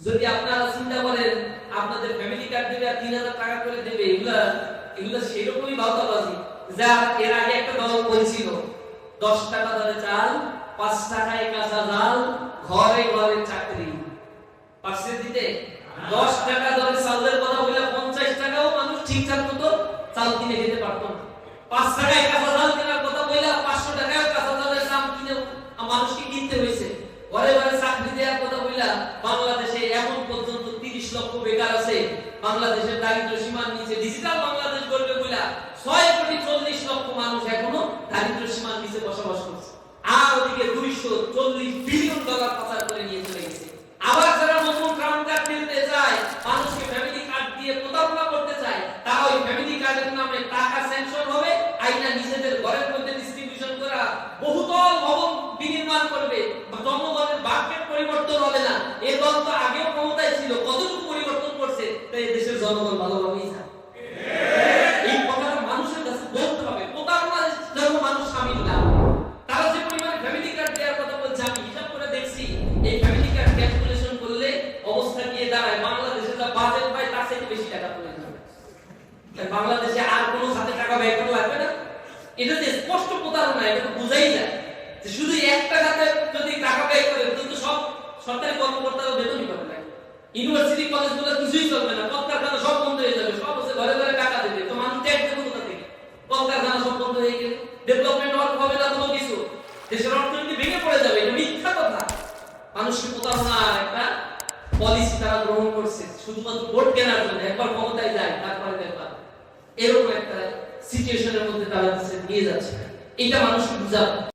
যদি আপনারা চিন্তা করেন আপনাদের ফ্যামিলি কার্ড দেবে আর 3000 টাকা করে দেবে, এগুলা সেরকমই ভাওতাবাজি। যা এর আগে একটা দল বলছিল 10 টাকা দরে চাল, 5 টাকায় কাঁচা জাল, ঘরে ঘরে চাকরি। পারছে দিতে? 10 টাকা দরে চালের কথা বলে 50 টাকাও মানুষ ঠিকঠাক মতো চাল কিনে খেতে পারতো না। 5 টাকায় কাঁচা জাল কেনার কথা বলে 500 টাকায় কাঁচা জালের দাম কিনে মানুষকে কিনতে হয়েছে। ঘরে ঘরে চাকরি দেওয়ার কথা বলে বাংলাদেশে এখন পর্যন্ত 30 লক্ষ বেকার আছে। বাংলাদেশের দারিদ্র্য সীমার নিচে ডিজিটাল বাংলাদেশ গড়বে বলে 6,40,00,000 মানুষ এখনো দারিদ্র্য সীমার নিচে বসবাস করছে। আর ওদিকে $240 বিলিয়ন পাচার করে নিয়ে চলে গেছে। আবার যারা নতুন কার্ড নিতে চায়, মানুষকে ফ্যামিলি কার্ড দিয়ে প্রতারণা করতে চায়, তারা ওই ফ্যামিলি কার্ডের নামে টাকা স্যাংশন হবে, আইনা নিজেদের ঘরের মধ্যে ডিস্ট্রিবিউশন করা, বহুতল ভবন বিনির্মাণ করবে, জনগণের ভাগ্যের পরিবর্তন হবে না। এই দল তো আগেও ক্ষমতায় ছিল, কতটুকু পরিবর্তন করছে? তাই দেশের জনগণ ভালোভাবেই জানে। এই কথাটা মানুষের কাছে বলতে হবে। প্রতারণা যেন মানুষ শামিল না। তারা যে পরিমাণে ফ্যামিলি কার্ড দেওয়ার কথা বলছে, আমি হিসাব করে দেখছি, এই ফ্যামিলি কার্ড ক্যালকুলেশন করলে অবস্থা গিয়ে দাঁড়ায় বাংলাদেশে যা বাজেট পায় তার থেকে বেশি টাকা তুলে নেবে। বাংলাদেশে আর কোনো হাতে টাকা ব্যয় করা লাগবে না। এটা যে স্পষ্ট প্রতারণা, এটা তো বোঝাই যায় যে শুধু একটা খাতে যদি টাকা ব্যয় করে কিন্তু সব সরকারি কর্মকর্তারা বেতনই পাবে না। ইউনিভার্সিটি কলেজগুলো কিছুই চলবে না, কলকারখানা সব বন্ধ হয়ে যাবে, সব হচ্ছে ঘরে ঘরে টাকা দেবে, তো মানুষ ট্যাক্স দেবে কোথা থেকে? কলকারখানা সব বন্ধ হয়ে গেলে ডেভেলপমেন্ট হবে না, কোনো কিছু, দেশের অর্থনীতি ভেঙে পড়ে যাবে। এটা মিথ্যা কথা। মানুষকে প্রতারণার একটা পলিসি তারা গ্রহণ করছে শুধুমাত্র ভোট কেনার জন্য। একবার ক্ষমতায় যায় তারপরে ব্যাপার, এরকম একটা সিচুয়েশনের মধ্যে তারা নিয়ে যাচ্ছে। এটা মানুষকে বুঝাবে।